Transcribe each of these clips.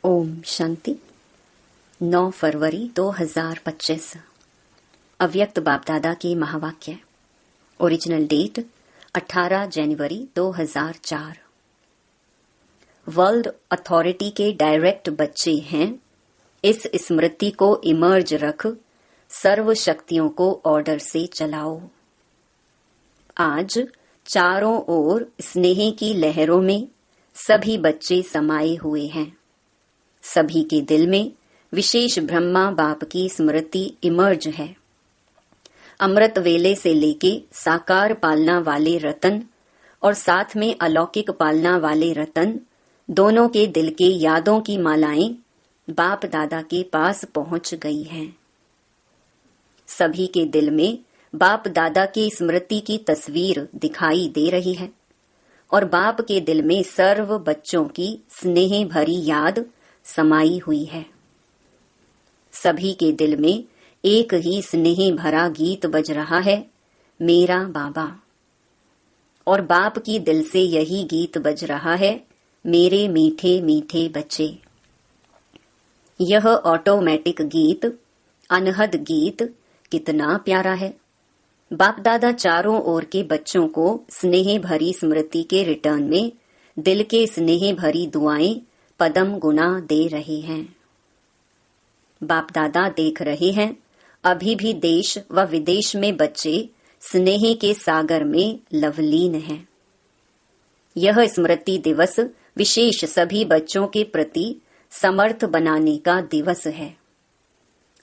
ओम शांति। 9 फरवरी 2025। अव्यक्त बाप दादा के महावाक्य। ओरिजिनल डेट 18 जनवरी 2004। वर्ल्ड अथॉरिटी के डायरेक्ट बच्चे हैं। इस स्मृति को इमर्ज रख सर्व शक्तियों को ऑर्डर से चलाओ। आज चारों ओर स्नेह की लहरों में सभी बच्चे समाये हुए हैं। सभी के दिल में विशेष ब्रह्मा बाप की स्मृति इमर्ज है। अमृत वेले से लेके साकार पालना वाले रतन और साथ में अलौकिक पालना वाले रतन दोनों के दिल के यादों की मालाएं बाप दादा के पास पहुंच गई हैं। सभी के दिल में बाप दादा की स्मृति की तस्वीर दिखाई दे रही है और बाप के दिल में सर्व बच्चों की स्नेह भरी याद समाई हुई है। सभी के दिल में एक ही स्नेह भरा गीत बज रहा है, मेरा बाबा। और बाप की दिल से यही गीत बज रहा है, मेरे मीठे मीठे बच्चे। यह ऑटोमेटिक गीत, अनहद गीत कितना प्यारा है। बाप दादा चारों ओर के बच्चों को स्नेह भरी स्मृति के रिटर्न में दिल के स्नेह भरी दुआएं पदम गुना दे रहे हैं। बाप दादा देख रहे हैं, अभी भी देश व विदेश में बच्चे स्नेह के सागर में लवलीन हैं। यह स्मृति दिवस विशेष सभी बच्चों के प्रति समर्थ बनाने का दिवस है।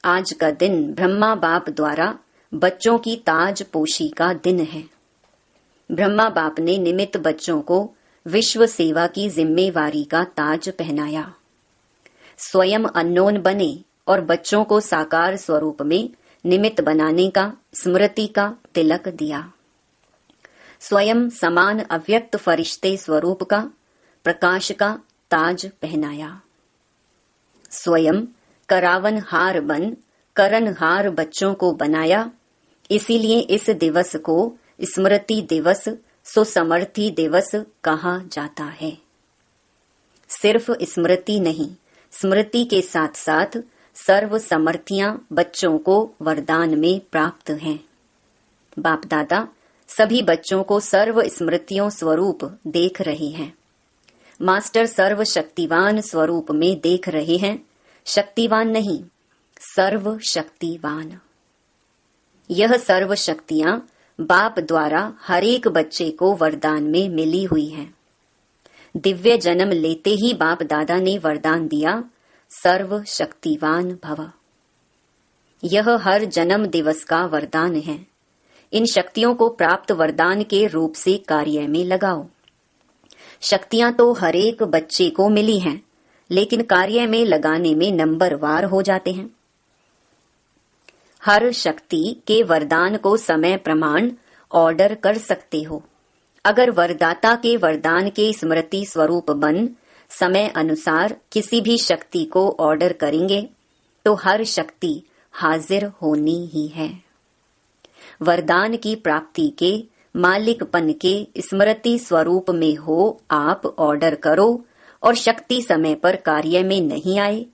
आज का दिन ब्रह्मा बाप द्वारा बच्चों की ताज पोशी का दिन है। ब्रह्मा बाप ने निमित्त बच्चों को विश्व सेवा की जिम्मेवारी का ताज पहनाया। स्वयं अननोन बने और बच्चों को साकार स्वरूप में निमित्त बनाने का, स्मृति का तिलक दिया। स्वयं समान अव्यक्त फरिश्ते स्वरूप का, प्रकाश का ताज पहनाया। स्वयं करावन हार बन करन हार बच्चों को बनाया। इसीलिए इस दिवस को स्मृति दिवस, सुसमर्थी दिवस कहा जाता है। सिर्फ स्मृति नहीं, स्मृति के साथ साथ सर्व समर्थियां बच्चों को वरदान में प्राप्त हैं। बाप दादा सभी बच्चों को सर्व स्मृतियों स्वरूप देख रहे हैं। मास्टर सर्व शक्तिवान स्वरूप में देख रहे हैं। शक्तिवान नहीं, सर्व शक्तिवान। यह सर्व शक्तियां बाप द्वारा हर एक बच्चे को वरदान में मिली हुई हैं। दिव्य जन्म लेते ही बाप दादा ने वरदान दिया, सर्व शक्तिवान भव। यह हर जन्म दिवस का वरदान है। इन शक्तियों को प्राप्त वरदान के रूप से कार्य में लगाओ। शक्तियां तो हर एक बच्चे को मिली हैं, लेकिन कार्य में लगाने में नंबरवार हो जाते हैं। हर शक्ति के वरदान को समय प्रमाण ऑर्डर कर सकते हो। अगर वरदाता के वरदान के स्मृति स्वरूप बन समय अनुसार किसी भी शक्ति को ऑर्डर करेंगे तो हर शक्ति हाजिर होनी ही है। वरदान की प्राप्ति के मालिकपन के स्मृति स्वरूप में हो आप ऑर्डर करो और शक्ति समय पर कार्य में नहीं आए,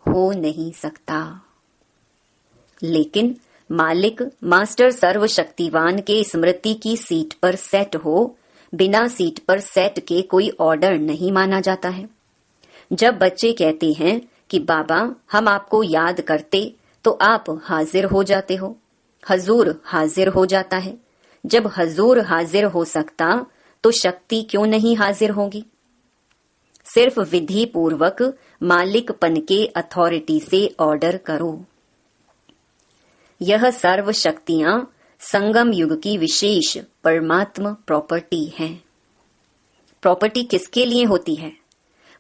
हो नहीं सकता। लेकिन मालिक मास्टर सर्वशक्तिवान के स्मृति की सीट पर सेट हो, बिना सीट पर सेट के कोई ऑर्डर नहीं माना जाता है। जब बच्चे कहते हैं कि बाबा हम आपको याद करते तो आप हाजिर हो जाते हो, हजूर हाजिर हो जाता है। जब हजूर हाजिर हो सकता तो शक्ति क्यों नहीं हाजिर होगी। सिर्फ विधि पूर्वक मालिकपन के अथॉरिटी से ऑर्डर करो। यह सर्व शक्तियां संगम युग की विशेष परमात्मा प्रॉपर्टी हैं। प्रॉपर्टी किसके लिए होती है?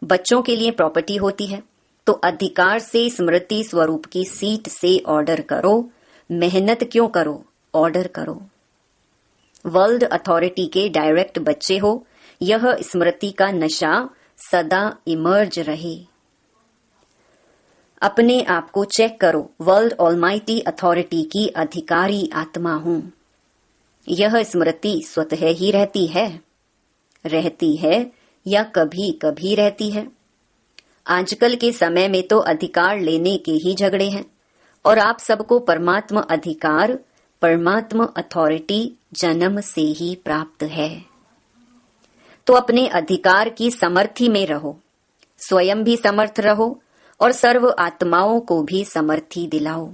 बच्चों के लिए प्रॉपर्टी होती है। तो अधिकार से स्मृति स्वरूप की सीट से ऑर्डर करो। मेहनत क्यों करो, ऑर्डर करो। वर्ल्ड अथॉरिटी के डायरेक्ट बच्चे हो, यह स्मृति का नशा सदा इमर्ज रहे। अपने आप को चेक करो, वर्ल्ड ऑलमाइटी अथॉरिटी की अधिकारी आत्मा हूं। यह स्मृति स्वतः ही रहती है या कभी कभी रहती है। आजकल के समय में तो अधिकार लेने के ही झगड़े हैं और आप सबको परमात्मा अधिकार, परमात्मा अथॉरिटी जन्म से ही प्राप्त है। तो अपने अधिकार की समर्थी में रहो, स्वयं भी समर्थ रहो और सर्व आत्माओं को भी समर्थी दिलाओ।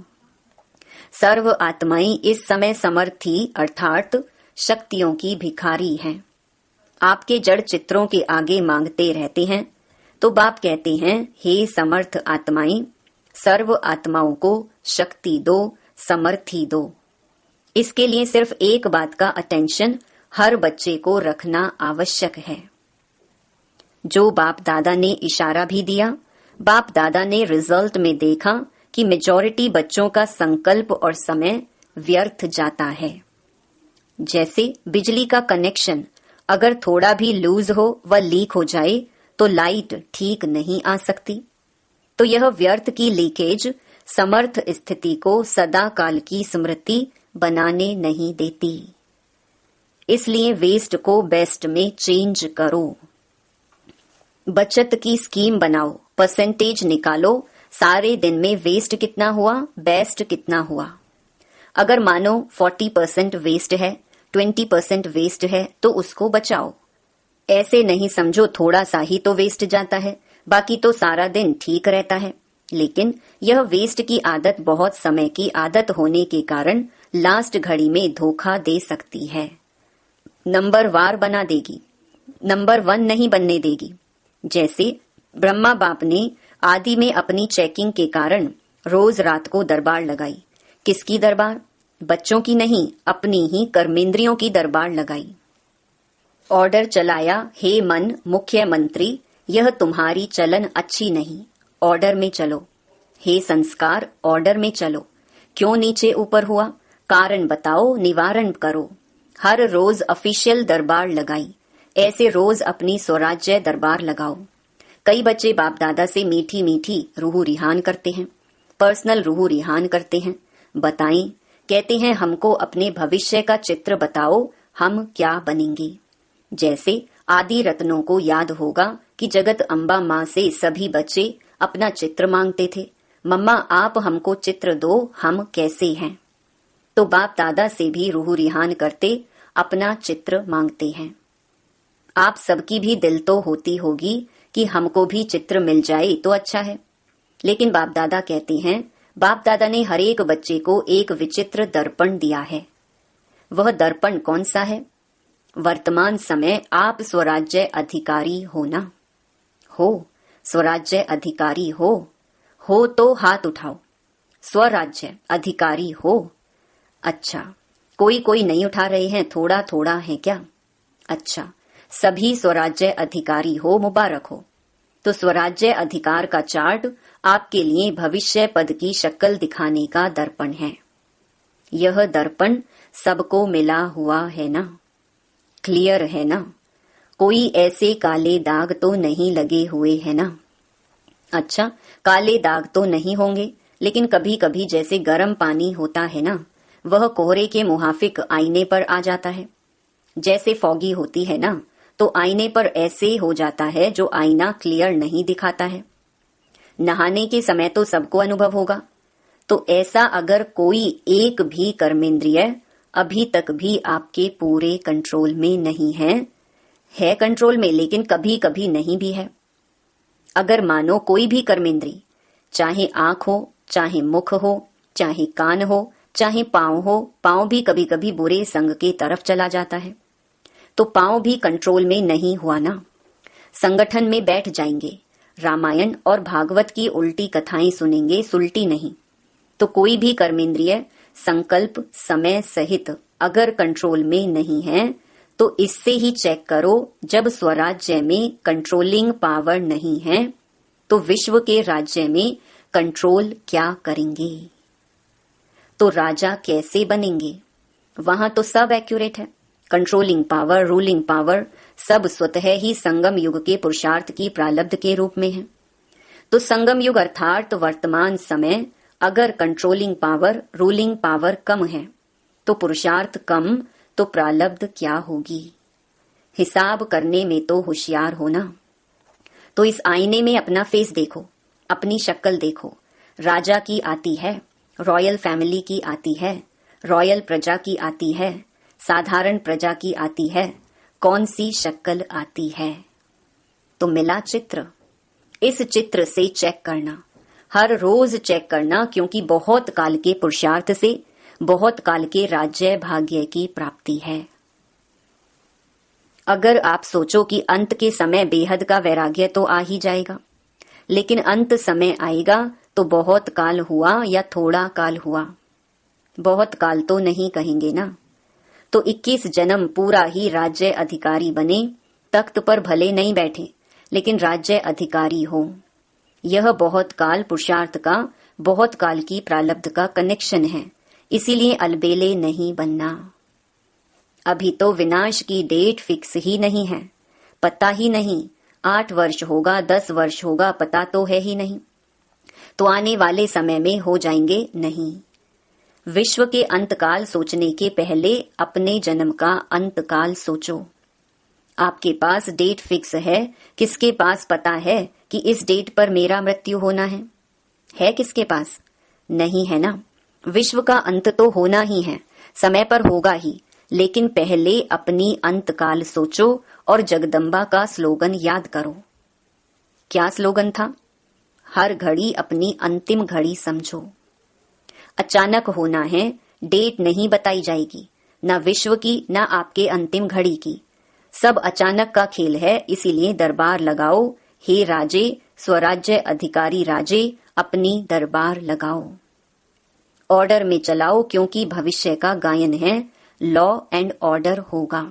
सर्व आत्माएं इस समय समर्थी अर्थात शक्तियों की भिखारी हैं। आपके जड़ चित्रों के आगे मांगते रहते हैं तो बाप कहते हैं, हे समर्थ आत्माएं, सर्व आत्माओं को शक्ति दो, समर्थी दो। इसके लिए सिर्फ एक बात का अटेंशन हर बच्चे को रखना आवश्यक है। जो बाप दादा ने इशारा भी दिया, बाप दादा ने रिजल्ट में देखा कि मेजॉरिटी बच्चों का संकल्प और समय व्यर्थ जाता है। जैसे बिजली का कनेक्शन अगर थोड़ा भी लूज हो व लीक हो जाए तो लाइट ठीक नहीं आ सकती। तो यह व्यर्थ की लीकेज समर्थ स्थिति को सदा काल की स्मृति बनाने नहीं देती। इसलिए वेस्ट को बेस्ट में चेंज करो। बचत की स्कीम बनाओ, परसेंटेज निकालो, सारे दिन में वेस्ट कितना हुआ, बेस्ट कितना हुआ। अगर मानो 40% वेस्ट है, 20% वेस्ट है तो उसको बचाओ। ऐसे नहीं समझो थोड़ा सा ही तो वेस्ट जाता है, बाकी तो सारा दिन ठीक रहता है। लेकिन यह वेस्ट की आदत बहुत समय की आदत होने के कारण लास्ट घड़ी में धोखा दे सकती है, नंबर वार बना देगी, नंबर 1 नहीं बनने देगी। जैसे ब्रह्मा बाप ने आदि में अपनी चेकिंग के कारण रोज रात को दरबार लगाई। किसकी दरबार? बच्चों की नहीं, अपनी ही कर्मेंद्रियों की दरबार लगाई। ऑर्डर चलाया, हे मन मुख्य मंत्री, यह तुम्हारी चलन अच्छी नहीं, ऑर्डर में चलो। हे संस्कार, ऑर्डर में चलो। क्यों नीचे ऊपर हुआ, कारण बताओ, निवारण करो। हर रोज ऑफिशियल दरबार लगाई, ऐसे रोज अपनी स्वराज्य दरबार लगाओ। कई बच्चे बाप दादा से मीठी मीठी रूह रिहान करते हैं, पर्सनल रूह रिहान करते हैं। बताएं, कहते हैं हमको अपने भविष्य का चित्र बताओ, हम क्या बनेंगे। जैसे आदि रत्नों को याद होगा कि जगत अम्बा माँ से सभी बच्चे अपना चित्र मांगते थे, मम्मा आप हमको चित्र दो, हम कैसे हैं। तो बाप दादा से भी रूह रिहान करते अपना चित्र मांगते हैं। आप सबकी भी दिल तो होती होगी कि हमको भी चित्र मिल जाए तो अच्छा है। लेकिन बाप दादा कहते हैं, बाप दादा ने हर एक बच्चे को एक विचित्र दर्पण दिया है। वह दर्पण कौन सा है? वर्तमान समय आप स्वराज्य अधिकारी हो ना? हो, स्वराज्य अधिकारी हो तो हाथ उठाओ। स्वराज्य अधिकारी हो। अच्छा, कोई नहीं उठा रहे हैं, थोड़ा थोड़ा है क्या? अच्छा, सभी स्वराज्य अधिकारी हो, मुबारक हो। तो स्वराज्य अधिकार का चार्ट आपके लिए भविष्य पद की शक्ल दिखाने का दर्पण है। यह दर्पण सबको मिला हुआ है ना? क्लियर है ना? कोई ऐसे काले दाग तो नहीं लगे हुए है ना? अच्छा, काले दाग तो नहीं होंगे, लेकिन कभी कभी जैसे गर्म पानी होता है ना, वह कोहरे के मुहाफिक आईने पर आ जाता है। जैसे फॉगी होती है ना, तो आईने पर ऐसे हो जाता है जो आईना क्लियर नहीं दिखाता है। नहाने के समय तो सबको अनुभव होगा। तो ऐसा अगर कोई एक भी कर्मेंद्रिय अभी तक भी आपके पूरे कंट्रोल में नहीं है कंट्रोल में, लेकिन कभी कभी नहीं भी है। अगर मानो कोई भी कर्मेंद्रिय, चाहे आंख हो, चाहे मुख हो, चाहे कान हो, चाहे पांव हो, पांव भी कभी कभी बुरे संग की तरफ चला जाता है, तो पांव भी कंट्रोल में नहीं हुआ ना। संगठन में बैठ जाएंगे, रामायण और भागवत की उल्टी कथाएं सुनेंगे, सुलटी नहीं। तो कोई भी कर्मेंद्रिय संकल्प समय सहित अगर कंट्रोल में नहीं है, तो इससे ही चेक करो, जब स्वराज्य में कंट्रोलिंग पावर नहीं है तो विश्व के राज्य में कंट्रोल क्या करेंगे। तो राजा कैसे बनेंगे? वहां तो सब एक्यूरेट है, कंट्रोलिंग पावर, रूलिंग पावर सब स्वतः ही संगम युग के पुरुषार्थ की प्रालब्ध के रूप में है। तो संगम युग अर्थात वर्तमान समय अगर कंट्रोलिंग पावर, रूलिंग पावर कम है तो पुरुषार्थ कम, तो प्रालब्ध क्या होगी। हिसाब करने में तो होशियार होना। तो इस आईने में अपना फेस देखो, अपनी शक्ल देखो। राजा की आती है, रॉयल फैमिली की आती है, रॉयल प्रजा की आती है, साधारण प्रजा की आती है, कौन सी शक्ल आती है? तो मिला चित्र। इस चित्र से चेक करना, हर रोज चेक करना, क्योंकि बहुत काल के पुरुषार्थ से बहुत काल के राज्य भाग्य की प्राप्ति है। अगर आप सोचो कि अंत के समय बेहद का वैराग्य तो आ ही जाएगा, लेकिन अंत समय आएगा तो बहुत काल हुआ या थोड़ा काल हुआ, बहुत काल तो नहीं कहेंगे ना। तो 21 जन्म पूरा ही राज्य अधिकारी बने, तख्त पर भले नहीं बैठे लेकिन राज्य अधिकारी हो। यह बहुत काल पुरुषार्थ का, बहुत काल की प्रारब्ध का कनेक्शन है, इसीलिए अलबेले नहीं बनना। अभी तो विनाश की डेट फिक्स ही नहीं है, पता ही नहीं 8 वर्ष होगा 10 वर्ष होगा, पता तो है ही नहीं। तो आने वाले समय में हो जाएंगे नहीं। विश्व के अंतकाल सोचने के पहले अपने जन्म का अंतकाल सोचो। आपके पास डेट फिक्स है, किसके पास पता है कि इस डेट पर मेरा मृत्यु होना है किसके पास? नहीं है ना। विश्व का अंत तो होना ही है, समय पर होगा ही, लेकिन पहले अपनी अंतकाल सोचो और जगदम्बा का स्लोगन याद करो। क्या स्लोगन था? हर घड़ी अपनी अंतिम घड़ी समझो। अचानक होना है, डेट नहीं बताई जाएगी, न विश्व की न आपके अंतिम घड़ी की। सब अचानक का खेल है, इसीलिए दरबार लगाओ। हे राजे, स्वराज्य अधिकारी राजे, अपनी दरबार लगाओ। ऑर्डर में चलाओ, क्योंकि भविष्य का गायन है। लॉ एंड ऑर्डर होगा,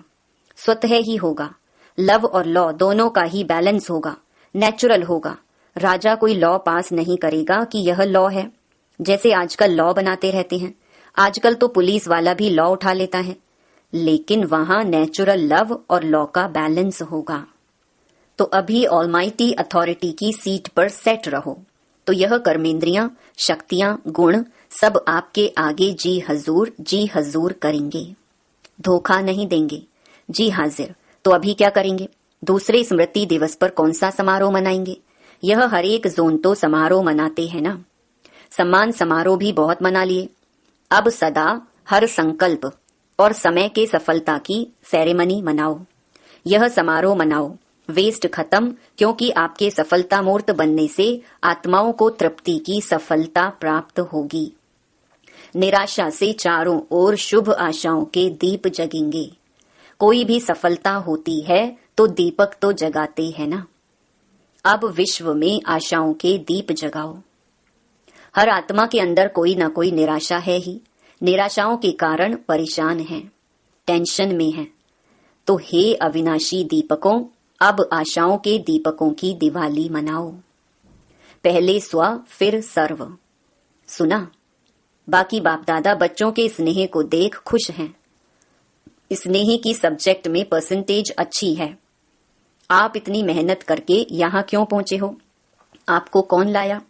स्वतः ही होगा। लव और लॉ दोनों का ही बैलेंस होगा, नेचुरल होगा। राजा कोई लॉ पास नहीं करेगा कि यह लॉ है, जैसे आजकल लॉ बनाते रहते हैं। आजकल तो पुलिस वाला भी लॉ उठा लेता है, लेकिन वहां नेचुरल लव और लॉ का बैलेंस होगा। तो अभी ऑलमाइटी अथॉरिटी की सीट पर सेट रहो, तो यह कर्मेंद्रियां, शक्तियां, गुण सब आपके आगे जी हजूर करेंगे, धोखा नहीं देंगे, जी हाजिर। तो अभी क्या करेंगे? दूसरे स्मृति दिवस पर कौन सा समारोह मनाएंगे? यह हर एक जोन तो समारोह मनाते हैं ना। सम्मान समारोह भी बहुत मना लिए। अब सदा हर संकल्प और समय के सफलता की सेरेमनी मनाओ। यह समारोह मनाओ, वेस्ट खत्म, क्योंकि आपके सफलता मूर्त बनने से आत्माओं को तृप्ति की सफलता प्राप्त होगी। निराशा से चारों ओर शुभ आशाओं के दीप जगेंगे। कोई भी सफलता होती है तो दीपक तो जगाते हैं ना। अब विश्व में आशाओं के दीप जगाओ। हर आत्मा के अंदर कोई न कोई निराशा है ही, निराशाओं के कारण परेशान है, टेंशन में है। तो हे अविनाशी दीपकों, अब आशाओं के दीपकों की दिवाली मनाओ। पहले स्व फिर सर्व। सुना? बाकी बाप दादा बच्चों के स्नेह को देख खुश हैं। स्नेह की सब्जेक्ट में परसेंटेज अच्छी है। आप इतनी मेहनत करके यहाँ क्यों पहुंचे हो? आपको कौन लाया?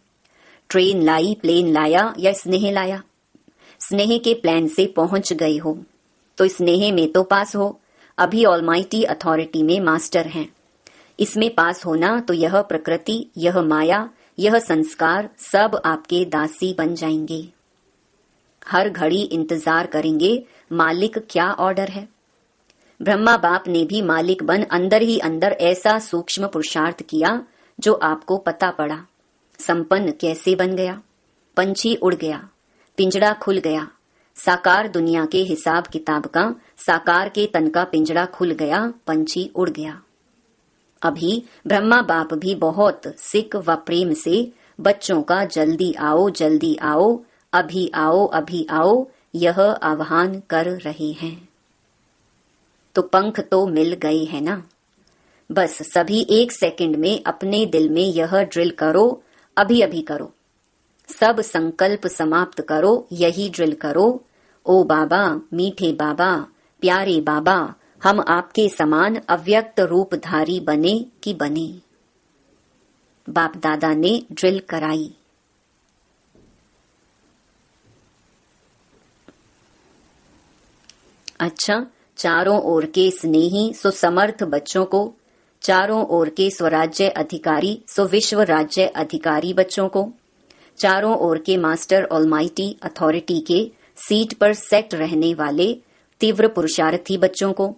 ट्रेन लाई, प्लेन लाया या स्नेह लाया? स्नेह के प्लान से पहुंच गए हो, तो स्नेह में तो पास हो। अभी ऑलमाइटी अथॉरिटी में मास्टर हैं। इसमें पास होना तो यह प्रकृति, यह माया, यह संस्कार सब आपके दासी बन जाएंगे। हर घड़ी इंतजार करेंगे मालिक क्या ऑर्डर है। ब्रह्मा बाप ने भी मालिक बन अंदर ही अंदर ऐसा सूक्ष्म पुरुषार्थ किया जो आपको पता पड़ा। संपन्न कैसे बन गया? पंछी उड़ गया, पिंजड़ा खुल गया। साकार दुनिया के हिसाब किताब का साकार के तन का पिंजड़ा खुल गया, पंछी उड़ गया। अभी ब्रह्मा बाप भी बहुत सिक व प्रेम से बच्चों का जल्दी आओ, अभी आओ यह आह्वान कर रहे हैं। तो पंख तो मिल गए हैं ना। बस सभी 1 सेकंड में अपने दिल में यह ड्रिल करो, अभी करो। सब संकल्प समाप्त करो, यही ड्रिल करो। ओ बाबा, मीठे बाबा, प्यारे बाबा, हम आपके समान अव्यक्त रूपधारी बने कि बने। बाप दादा ने ड्रिल कराई। अच्छा, चारों ओर के स्नेही सुसमर्थ बच्चों को चारों ओर के स्वराज्य अधिकारी सो विश्व राज्य अधिकारी बच्चों को, चारों ओर के मास्टर ऑलमाइटी अथॉरिटी के सीट पर सेट रहने वाले तीव्र पुरुषार्थी बच्चों को,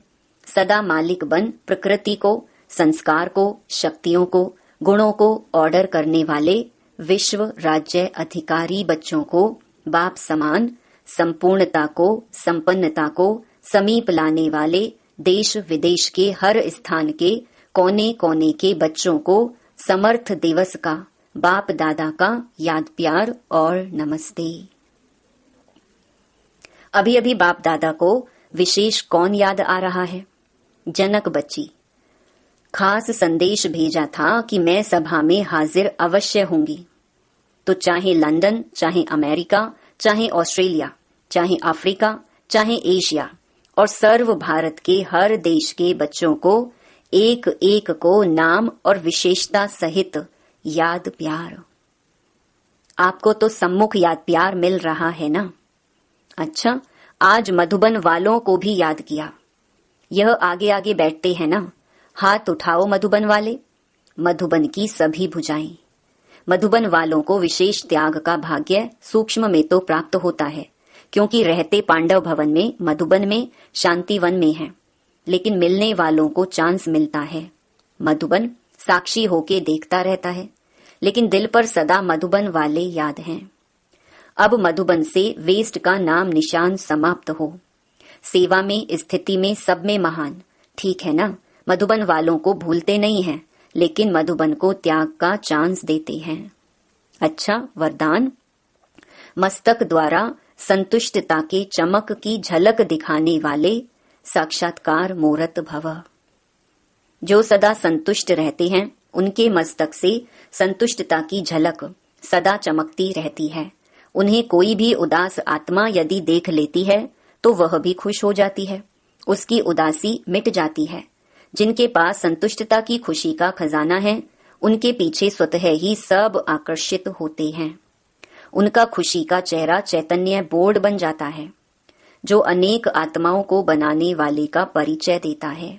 सदा मालिक बन प्रकृति को, संस्कार को, शक्तियों को, गुणों को ऑर्डर करने वाले विश्व राज्य अधिकारी बच्चों को, बाप समान संपूर्णता को, संपन्नता को समीप लाने वाले देश विदेश के हर स्थान के कोने कोने के बच्चों को समर्थ दिवस का बाप दादा का याद प्यार और नमस्ते। अभी अभी बाप दादा को विशेष कौन याद आ रहा है? जनक बच्ची। खास संदेश भेजा था कि मैं सभा में हाजिर अवश्य होंगी। तो चाहे लंदन, चाहे अमेरिका, चाहे ऑस्ट्रेलिया, चाहे अफ्रीका, चाहे एशिया और सर्व भारत के हर देश के बच्चों को एक एक को नाम और विशेषता सहित याद प्यार। आपको तो सम्मुख याद प्यार मिल रहा है ना? अच्छा, आज मधुबन वालों को भी याद किया। यह आगे आगे बैठते हैं ना, हाथ उठाओ मधुबन वाले। मधुबन की सभी भुजाएं। मधुबन वालों को विशेष त्याग का भाग्य सूक्ष्म में तो प्राप्त होता है, क्योंकि रहते पांडव भवन में, मधुबन में, शांतिवन में है, लेकिन मिलने वालों को चांस मिलता है। मधुबन साक्षी होके देखता रहता है, लेकिन दिल पर सदा मधुबन वाले याद हैं। अब मधुबन से वेस्ट का नाम निशान समाप्त हो। सेवा में, स्थिति में, सब में महान, ठीक है ना? मधुबन वालों को भूलते नहीं हैं, लेकिन मधुबन को त्याग का चांस देते हैं। अच्छा, वरदान। मस्तक द्वारा संतुष्टता के चमक की झलक दिखाने वाले साक्षात्कार मूर्त भव। जो सदा संतुष्ट रहते हैं, उनके मस्तक से संतुष्टता की झलक सदा चमकती रहती है। उन्हें कोई भी उदास आत्मा यदि देख लेती है तो वह भी खुश हो जाती है, उसकी उदासी मिट जाती है। जिनके पास संतुष्टता की खुशी का खजाना है, उनके पीछे स्वतः ही सब आकर्षित होते हैं। उनका खुशी का चेहरा चैतन्य बोर्ड बन जाता है, जो अनेक आत्माओं को बनाने वाले का परिचय देता है।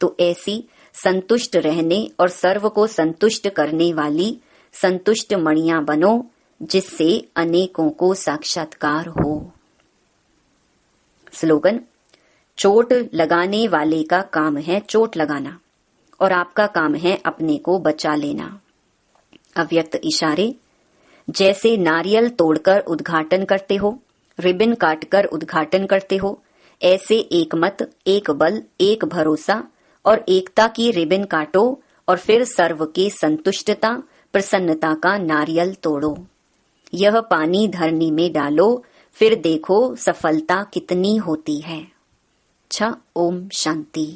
तो ऐसी संतुष्ट रहने और सर्व को संतुष्ट करने वाली संतुष्ट मणियां बनो, जिससे अनेकों को साक्षात्कार हो। स्लोगन। चोट लगाने वाले का काम है चोट लगाना, और आपका काम है अपने को बचा लेना। अव्यक्त इशारे। जैसे नारियल तोड़कर उद्घाटन करते हो, रिबन काटकर उद्घाटन करते हो, ऐसे एक मत, एक बल, एक भरोसा और एकता की रिबन काटो और फिर सर्व के संतुष्टता, प्रसन्नता का नारियल तोड़ो। यह पानी धरनी में डालो, फिर देखो सफलता कितनी होती है। अच्छा, ओम शांति।